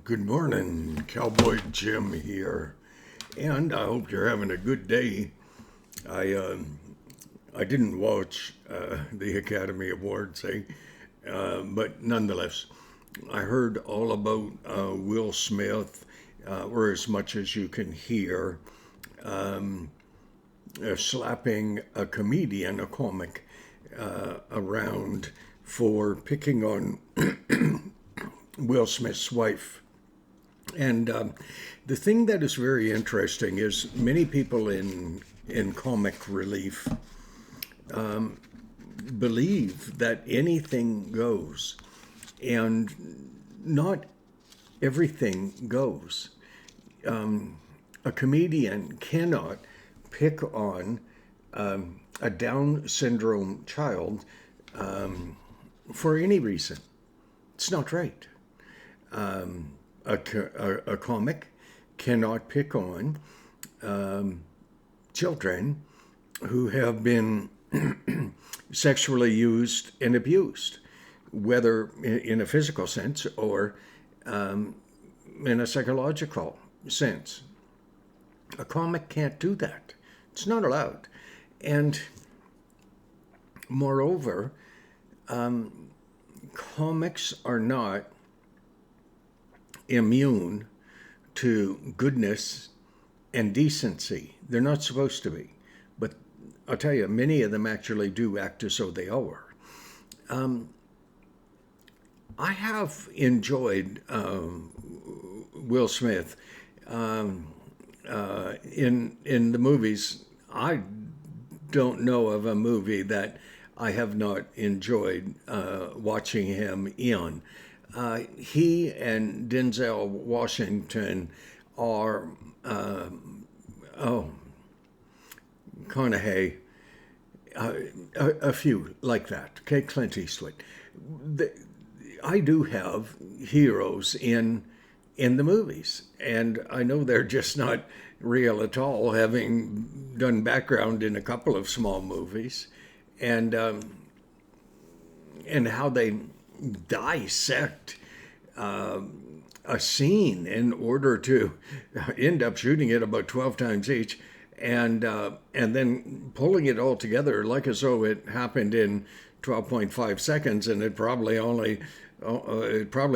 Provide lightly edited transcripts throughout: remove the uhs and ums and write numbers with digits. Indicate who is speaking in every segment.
Speaker 1: Good morning, Cowboy Jim here, and I hope you're having a good day. I didn't watch the Academy Awards, but nonetheless, I heard all about Will Smith, or as much as you can hear, slapping a comedian, a comic, around for picking on Will Smith's wife. And the thing that is very interesting is many people in comic relief believe that anything goes, and not everything goes. A comedian cannot pick on a Down syndrome child for any reason. It's not right. A comic cannot pick on children who have been sexually used and abused, whether in a physical sense or in a psychological sense. A comic can't do that. It's not allowed. And moreover, comics are not immune to goodness and decency. They're not supposed to be. But I'll tell you, many of them actually do act as though they are. I have enjoyed Will Smith in the movies. I don't know of a movie that I have not enjoyed watching him in. He and Denzel Washington are, Conahey, a few like that. Okay, Clint Eastwood. I do have heroes in the movies, and I know they're just not real at all, having done background in a couple of small movies, and how they dissect a scene in order to end up shooting it about 12 times each, and then pulling it all together like as though it happened in 12.5 seconds, and it probably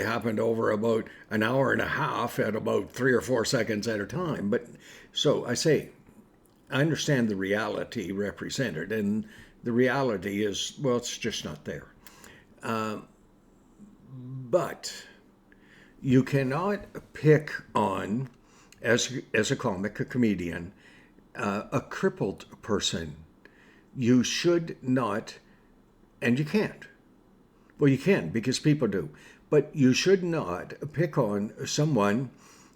Speaker 1: happened over about an hour and a half at about 3 or 4 seconds at a time. But so I say, I understand the reality represented, and the reality is, well, it's just not there. But you cannot pick on, as a comic, a comedian, a crippled person. You should not, and you can't. Well, you can because people do. But you should not pick on someone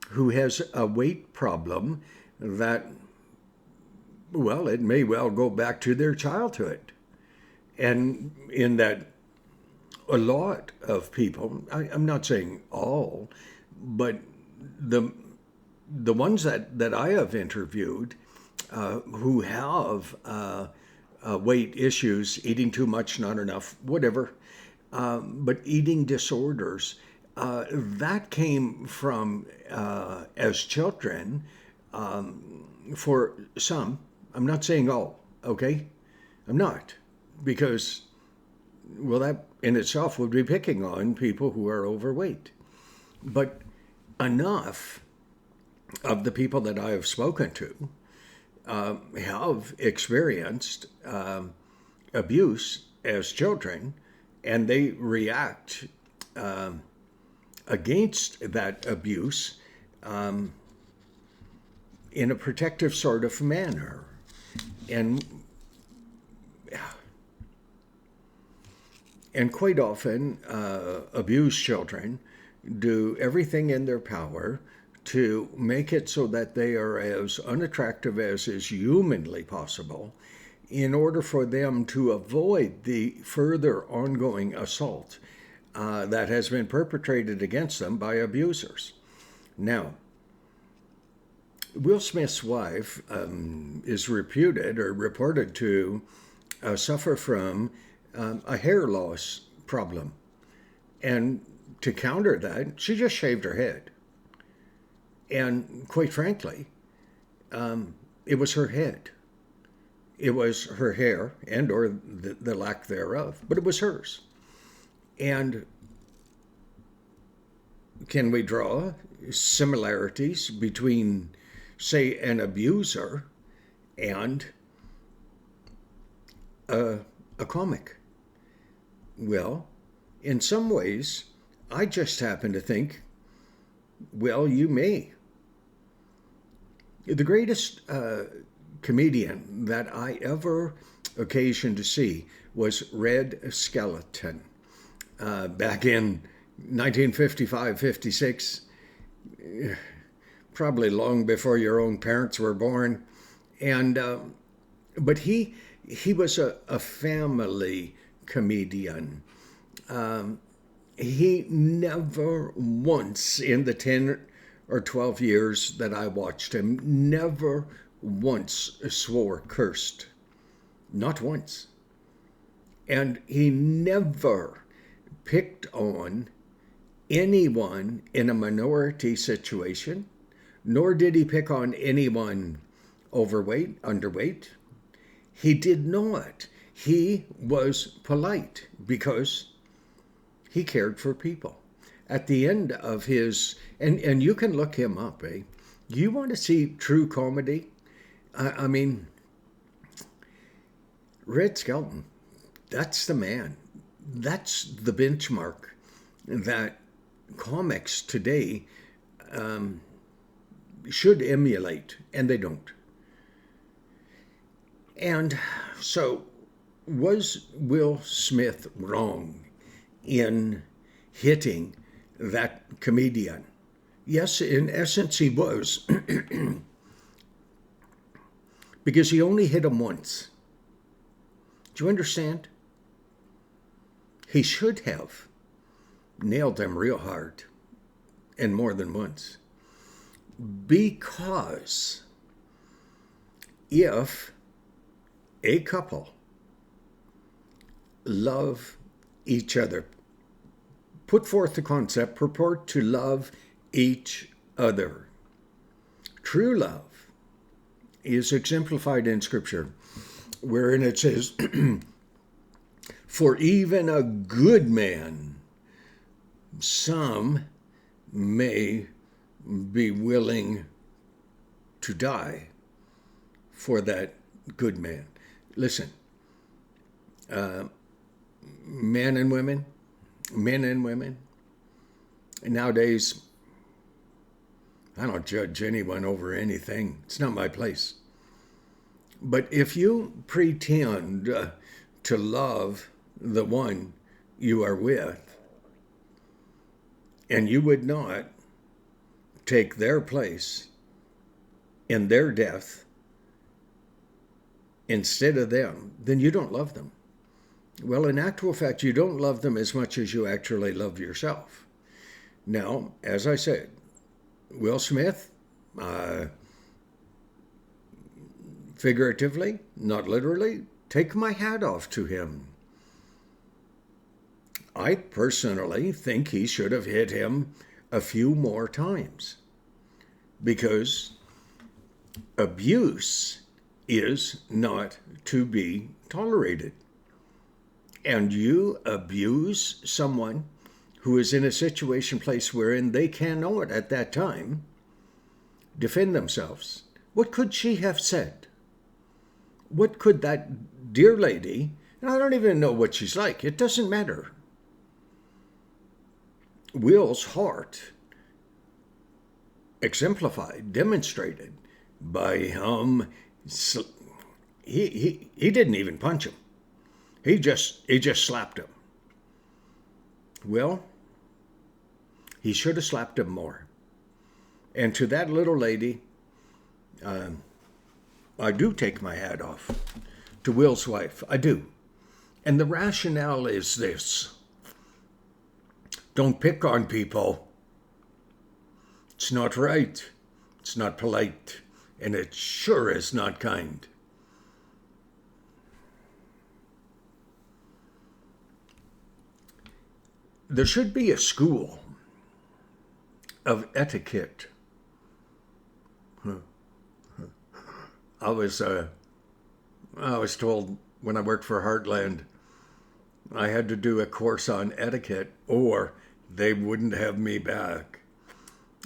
Speaker 1: who has a weight problem that, well, it may well go back to their childhood. And in that, a lot of people, I'm not saying all, but the ones that I have interviewed who have weight issues, eating too much, not enough, whatever, but eating disorders, that came from, as children, for some. I'm not saying all, okay? I'm not, because, well, that in itself would be picking on people who are overweight. But enough of the people that I have spoken to have experienced abuse as children, and they react against that abuse in a protective sort of manner. And quite often, abused children do everything in their power to make it so that they are as unattractive as is humanly possible in order for them to avoid the further ongoing assault that has been perpetrated against them by abusers. Now, Will Smith's wife is reputed or reported to suffer from a hair loss problem. And to counter that, she just shaved her head. And quite frankly, it was her head. It was her hair and or the lack thereof, but it was hers. And can we draw similarities between, say, an abuser and a comic? Well, in some ways, I just happen to think, well, you may. The greatest comedian that I ever occasioned to see was Red Skelton back in 1955-56, probably long before your own parents were born. And but he was a family comedian. He never once in the 10 or 12 years that I watched him, never once swore, cursed. Not once. And he never picked on anyone in a minority situation, nor did he pick on anyone overweight, underweight. He did not. He was polite because he cared for people. At the end of his, and you can look him up, eh? You want to see true comedy? I mean, Red Skelton, that's the man. That's the benchmark that comics today should emulate, and they don't. And so, was Will Smith wrong in hitting that comedian? Yes, in essence, he was. Because he only hit him once. Do you understand? He should have nailed him real hard and more than once. Because if a couple love each other, put forth the concept, purport to love each other, true love is exemplified in Scripture, wherein it says, for even a good man, some may be willing to die for that good man. Listen, men and women, nowadays, I don't judge anyone over anything. It's not my place. But if you pretend to love the one you are with, and you would not take their place in their death instead of them, then you don't love them. Well, in actual fact, you don't love them as much as you actually love yourself. Now, as I said, Will Smith, figuratively, not literally, take my hat off to him. I personally think he should have hit him a few more times, because abuse is not to be tolerated. And you abuse someone who is in a situation, place wherein they cannot at that time defend themselves. What could she have said? What could that dear lady, and I don't even know what she's like, it doesn't matter. Will's heart exemplified, demonstrated by him. He didn't even punch him. He just slapped him. Well, he should have slapped him more. And to that little lady, I do take my hat off. To Will's wife, I do. And the rationale is this: don't pick on people. It's not right. It's not polite. And it sure is not kind. There should be a school of etiquette I was told when I worked for Heartland, I had to do a course on etiquette or they wouldn't have me back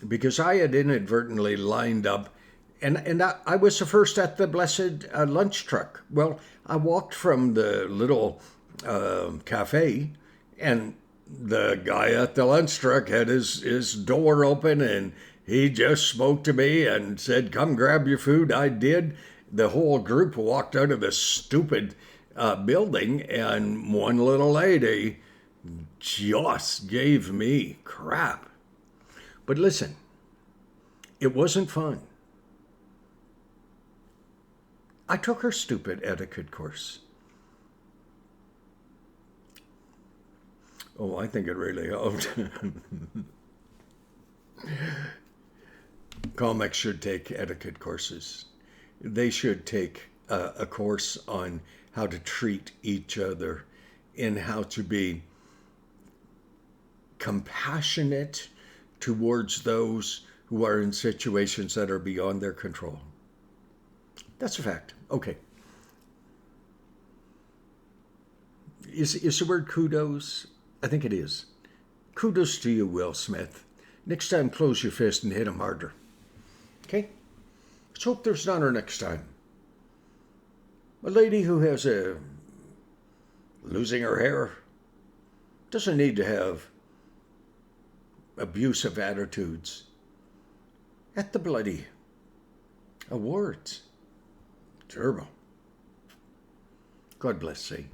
Speaker 1: because I had inadvertently lined up, and I was the first at the blessed lunch truck. Well, I walked from the little cafe, and the guy at the lunch truck had his door open, and he just spoke to me and said, "Come grab your food." I did. The whole group walked out of this stupid building, and one little lady just gave me crap. But listen, it wasn't fun. I took her stupid etiquette course. Oh, I think it really helped. Comics should take etiquette courses. They should take a course on how to treat each other and how to be compassionate towards those who are in situations that are beyond their control. That's a fact. Okay. Is the word kudos? I think it is. Kudos to you, Will Smith. Next time, close your fist and hit him harder. Okay? Let's hope there's not our next time. A lady who has losing her hair doesn't need to have abusive attitudes at the bloody awards. Terrible. God bless thee.